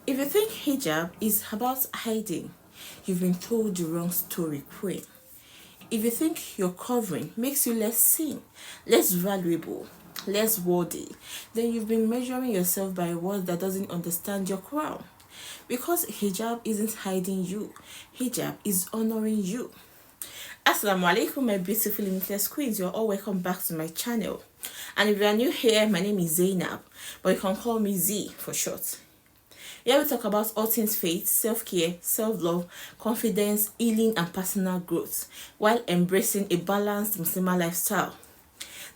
If you think hijab is about hiding, you've been told the wrong story, queen. If you think your covering makes you less seen, less valuable, less worthy, then you've been measuring yourself by a world that doesn't understand your crown. Because hijab isn't hiding you, hijab is honoring you. As-salamu alaykum, my beautiful Limitless Queens. You're all welcome back to my channel. And if you are new here, my name is Zeesalv, but you can call me Z for short. Here we talk about all things faith, self-care, self-love, confidence, healing, and personal growth, while embracing a balanced Muslimah lifestyle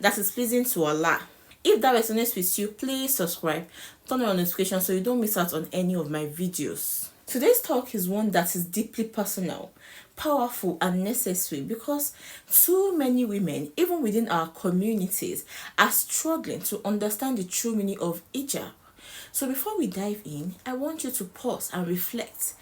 that is pleasing to Allah. If that resonates with you, please subscribe, turn on notifications so you don't miss out on any of my videos. Today's talk is one that is deeply personal, powerful, and necessary because too many women, even within our communities, are struggling to understand the true meaning of hijab. So before we dive in, I want you to pause and reflect.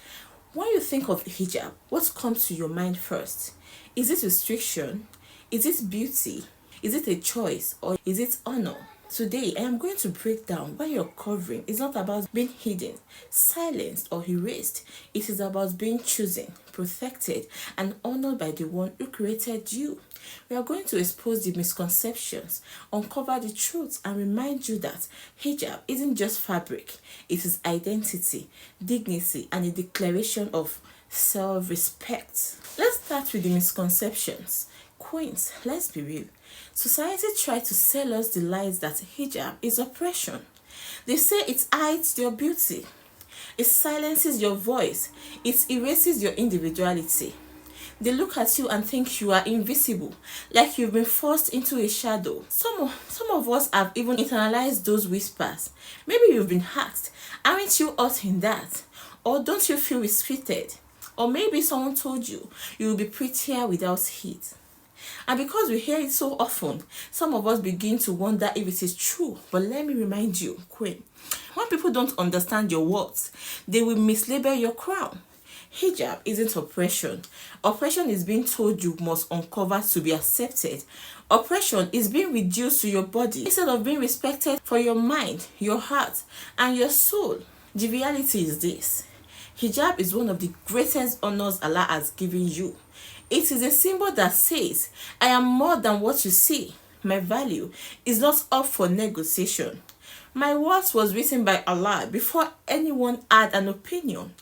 When you think of hijab, what comes to your mind first? Is it restriction? Is it beauty? Is it a choice? Or is it honor? Today, I am going to break down why your covering is not about being hidden, silenced, or erased. It is about being chosen, protected, and honored by the one who created you. We are going to expose the misconceptions, uncover the truth, and remind you that hijab isn't just fabric. It is identity, dignity, and a declaration of self-respect. Let's start with the misconceptions. Queens, let's be real. Society tries to sell us the lies that hijab is oppression. They say it hides your beauty, it silences your voice, it erases your individuality. They look at you and think you are invisible, like you've been forced into a shadow. Some of us have even internalized those whispers. Maybe you've been asked, aren't you hot in that? Or don't you feel restricted? Or maybe someone told you you will be prettier without heat. And because we hear it so often, some of us begin to wonder if it is true. But let me remind you, queen, when people don't understand your words, they will mislabel your crown. Hijab isn't oppression. Oppression is being told you must uncover to be accepted. Oppression is being reduced to your body instead of being respected for your mind, your heart, and your soul. The reality is this. Hijab is one of the greatest honors Allah has given you. It is a symbol that says, I am more than what you see. My value is not up for negotiation. My words was written by Allah before anyone had an opinion.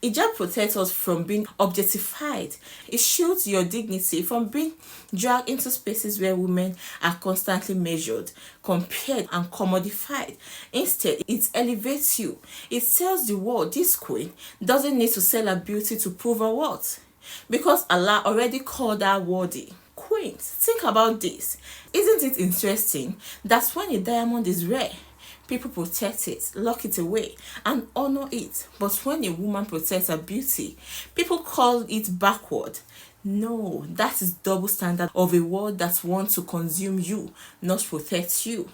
Hijab protects us from being objectified. It shields your dignity from being dragged into spaces where women are constantly measured, compared, and commodified. Instead, it elevates you. It tells the world this queen doesn't need to sell her beauty to prove her worth, because Allah already called her worthy. Queens, think about this. Isn't it interesting that when a diamond is rare, people protect it, lock it away, and honor it? But when a woman protects her beauty, people call it backward. No, that is double standard of a world that wants to consume you, not protect you.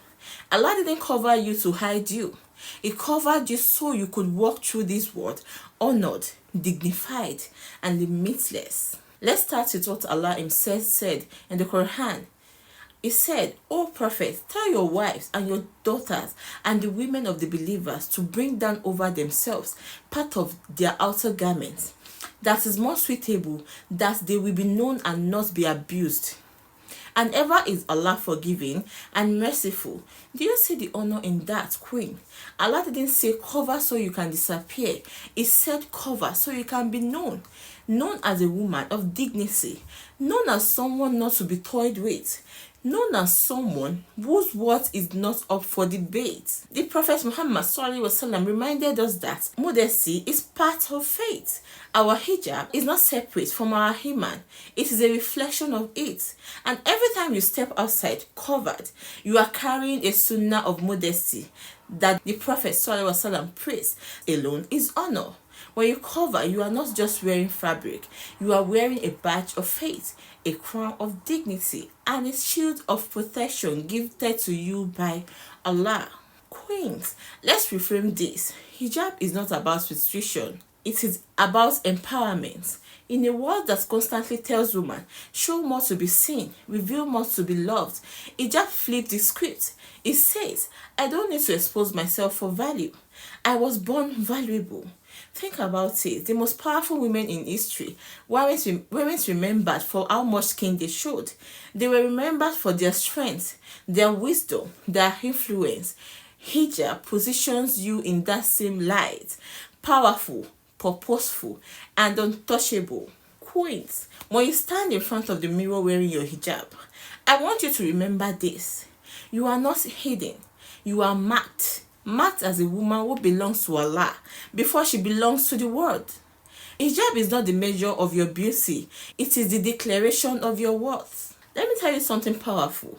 Allah didn't cover you to hide you. He covered you so you could walk through this world honored, dignified, and limitless. Let's start with what Allah himself said in the Quran. He said, O Prophet, tell your wives and your daughters and the women of the believers to bring down over themselves part of their outer garments that is more suitable, that they will be known and not be abused. And ever is Allah forgiving and merciful. Do you see the honor in that, queen? Allah didn't say cover so you can disappear. He said cover so you can be known. Known as a woman of dignity. Known as someone not to be toyed with. Known as someone whose worth is not up for debate. The Prophet Muhammad ﷺ reminded us that modesty is part of faith. Our hijab is not separate from our iman. It is a reflection of it. And every time you step outside covered, you are carrying a sunnah of modesty that the Prophet ﷺ praised. Alone is honor. When you cover, you are not just wearing fabric. You are wearing a badge of faith, a crown of dignity, and a shield of protection gifted to you by Allah. Queens, let's reframe this. Hijab is not about restriction. It is about empowerment. In a world that constantly tells women, show more to be seen, reveal more to be loved, Hijab flipped the script. It says, I don't need to expose myself for value. I was born valuable. Think about it. The most powerful women in history weren't remembered for how much skin they showed. They were remembered for their strength, their wisdom, their influence. Hijab positions you in that same light. Powerful, purposeful, and untouchable. Queens, when you stand in front of the mirror wearing your hijab, I want you to remember this. You are not hidden. You are marked. Marked as a woman who belongs to Allah before she belongs to the world. Hijab is not the measure of your beauty. It is the declaration of your worth. Let me tell you something powerful.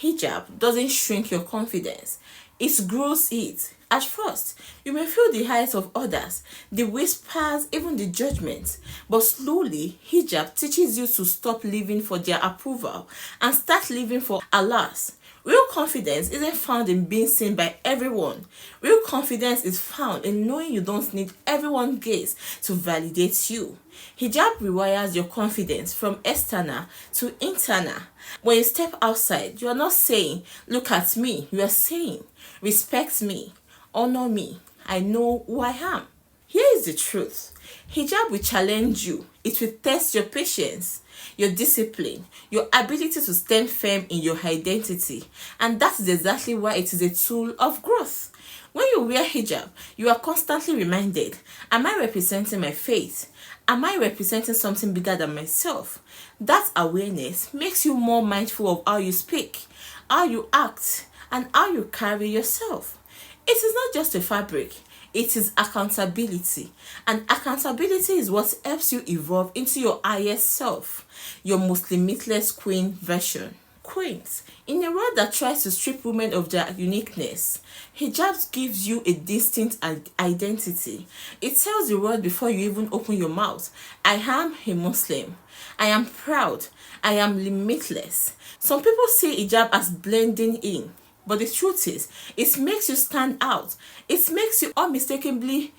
Hijab doesn't shrink your confidence. It grows it. At first, you may feel the height of others, the whispers, even the judgment. But slowly, hijab teaches you to stop living for their approval and start living for Allah's. Real confidence isn't found in being seen by everyone. Real confidence is found in knowing you don't need everyone's gaze to validate you. Hijab rewires your confidence from external to internal. When you step outside, you are not saying, "Look at me." You are saying, "Respect me, honor me. I know who I am." Here is the truth. Hijab will challenge you. It will test your patience, your discipline, your ability to stand firm in your identity. And that is exactly why it is a tool of growth. When you wear hijab, you are constantly reminded, am I representing my faith? Am I representing something bigger than myself? That awareness makes you more mindful of how you speak, how you act, and how you carry yourself. It is not just a fabric. It is accountability. And accountability is what helps you evolve into your highest self, your most limitless queen version. Queens, in a world that tries to strip women of their uniqueness, hijab gives you a distinct identity. It tells the world before you even open your mouth, I am a Muslim. I am proud. I am limitless. Some people see hijab as blending in. But the truth is, it makes you stand out. It makes you unmistakably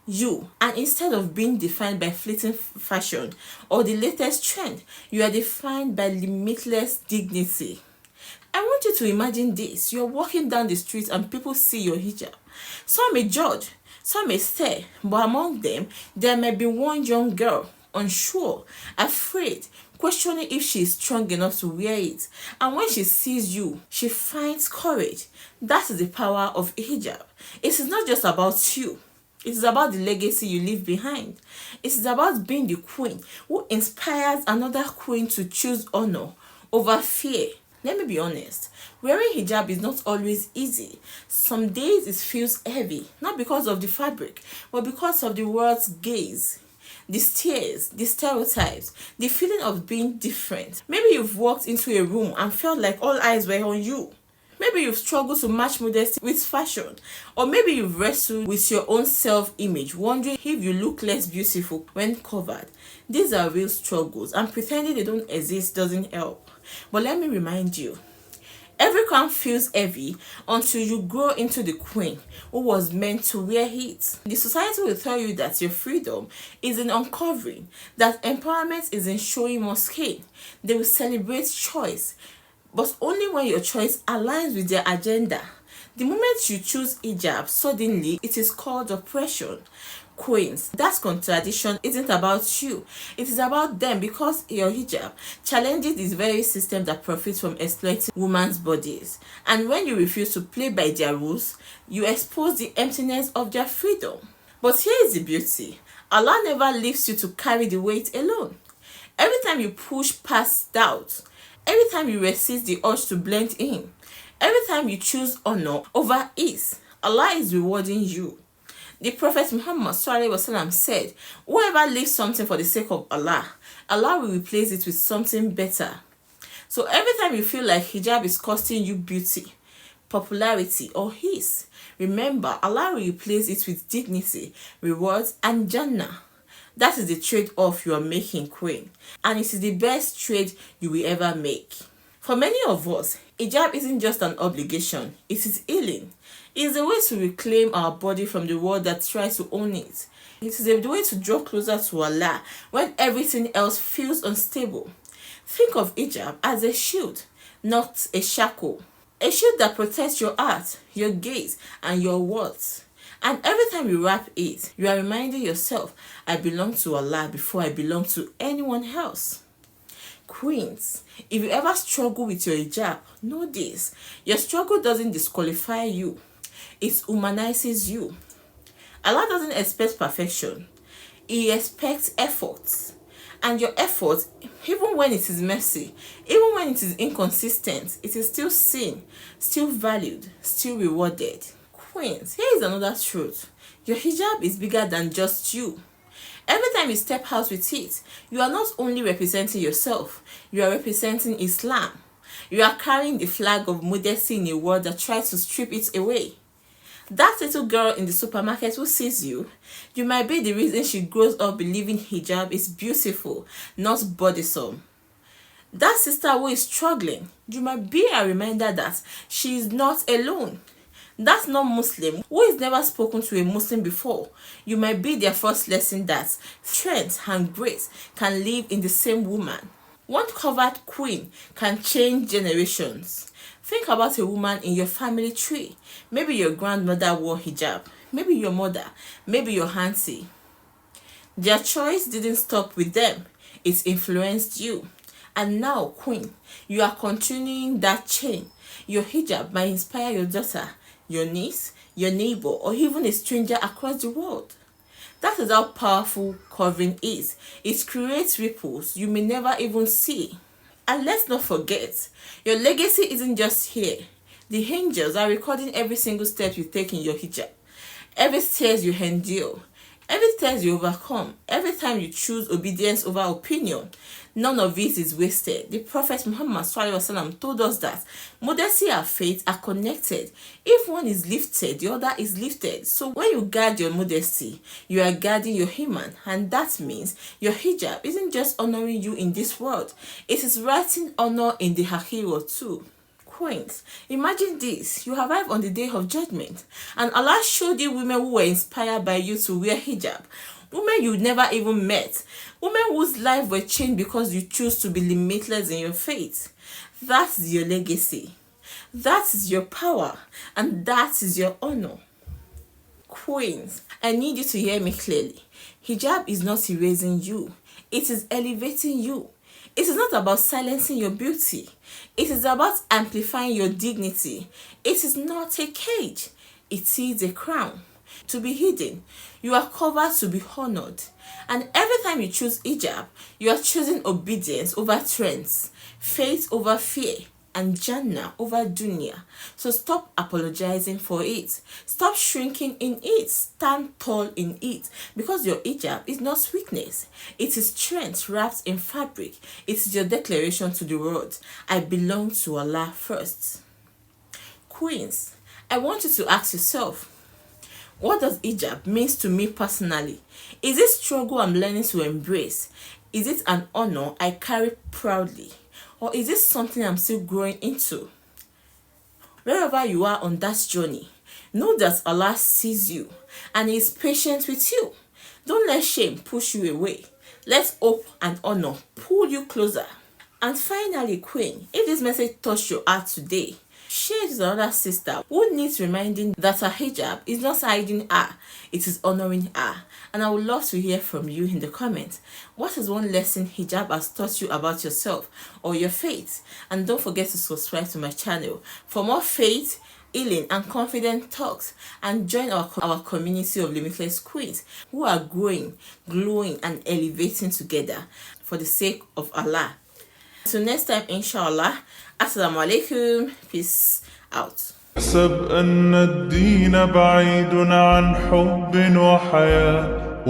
you. And instead of being defined by fleeting fashion or the latest trend, you are defined by limitless dignity. I want you to imagine this. You're walking down the street and people see your hijab. Some may judge, some may stare, but among them, there may be one young girl, unsure, afraid, questioning if she is strong enough to wear it. And when she sees you, she finds courage. That is the power of hijab. It is not just about you. It is about the legacy you leave behind. It is about being the queen who inspires another queen to choose honor over fear. Let me be honest, wearing hijab is not always easy. Some days it feels heavy, not because of the fabric, but because of the world's gaze. The stares, the stereotypes, the feeling of being different. Maybe you've walked into a room and felt like all eyes were on you. Maybe you've struggled to match modesty with fashion. Or maybe you've wrestled with your own self-image, wondering if you look less beautiful when covered. These are real struggles, and pretending they don't exist doesn't help. But let me remind you, every crown feels heavy until you grow into the queen who was meant to wear it. The society will tell you that your freedom is in uncovering, that empowerment is in showing more skin. They will celebrate choice, but only when your choice aligns with their agenda. The moment you choose hijab, suddenly it is called oppression. Queens, that contradiction isn't about you. It is about them, because your hijab challenges this very system that profits from exploiting women's bodies. And when you refuse to play by their rules, you expose the emptiness of their freedom. But here is the beauty. Allah never leaves you to carry the weight alone. Every time you push past doubt, every time you resist the urge to blend in, every time you choose honor over ease, Allah is rewarding you. The Prophet Muhammad said, whoever leaves something for the sake of Allah, Allah will replace it with something better. So every time you feel like hijab is costing you beauty, popularity, or ease, remember Allah will replace it with dignity, rewards, and Jannah. That is the trade-off you are making, Queen. And it is the best trade you will ever make. For many of us, hijab isn't just an obligation, it is healing. It is a way to reclaim our body from the world that tries to own it. It is a way to draw closer to Allah when everything else feels unstable. Think of hijab as a shield, not a shackle. A shield that protects your heart, your gaze, and your words. And every time you wrap it, you are reminding yourself, I belong to Allah before I belong to anyone else. Queens, if you ever struggle with your hijab, know this. Your struggle doesn't disqualify you. It humanizes you. Allah doesn't expect perfection. He expects effort. And your effort, even when it is messy, even when it is inconsistent, it is still seen, still valued, still rewarded. Queens, here is another truth. Your hijab is bigger than just you. Every time you step out with it, you are not only representing yourself, you are representing Islam. You are carrying the flag of modesty in a world that tries to strip it away. That little girl in the supermarket who sees you, you might be the reason she grows up believing hijab is beautiful, not burdensome. That sister who is struggling, you might be a reminder that she is not alone. That non-Muslim who has never spoken to a Muslim before, you might be their first lesson that strength and grace can live in the same woman. One covered queen can change generations. Think about a woman in your family tree. Maybe your grandmother wore hijab, maybe your mother, maybe your auntie. Their choice didn't stop with them, it influenced you. And now, queen, you are continuing that chain. Your hijab might inspire your daughter, your niece, your neighbor, or even a stranger across the world. That is how powerful covering is. It creates ripples you may never even see. And let's not forget, your legacy isn't just here. The angels are recording every single step you take in your hijab, every stairs you endure, every stairs you overcome, every time you choose obedience over opinion. None of it is wasted. The Prophet Muhammad ﷺ told us that modesty and faith are connected. If one is lifted, the other is lifted. So when you guard your modesty, you are guarding your iman, and that means your hijab isn't just honoring you in this world. It is writing honor in the akhirah too. Queens, imagine this. You arrive on the day of judgment, and Allah showed you women who were inspired by you to wear hijab. Women you never even met. Women whose lives were changed because you choose to be limitless in your faith. That's your legacy. That is your power. And that is your honor. Queens, I need you to hear me clearly. Hijab is not erasing you. It is elevating you. It is not about silencing your beauty. It is about amplifying your dignity. It is not a cage. It is a crown. To be hidden, you are covered to be honored. And every time you choose hijab, you are choosing obedience over trends, faith over fear, and Jannah over dunya. So stop apologizing for it. Stop shrinking in it. Stand tall in it. Because your hijab is not weakness. It is strength wrapped in fabric. It is your declaration to the world. I belong to Allah first. Queens, I want you to ask yourself, what does hijab mean to me personally? Is it struggle I'm learning to embrace? Is it an honor I carry proudly? Or is it something I'm still growing into? Wherever you are on that journey, know that Allah sees you and He is patient with you. Don't let shame push you away. Let hope and honor pull you closer. And finally, Queen, if this message touched your heart today, share it with another sister who needs reminding that her hijab is not hiding her, it is honoring her. And I would love to hear from you in the comments. What is one lesson hijab has taught you about yourself or your faith? And don't forget to subscribe to my channel for more faith, healing and confident talks, and join our community of Limitless Queens who are growing, glowing and elevating together for the sake of Allah. Till next time, inshallah. As-salamu alaykum. Peace out. أحسب أن الدين بعيد عن حب وحياة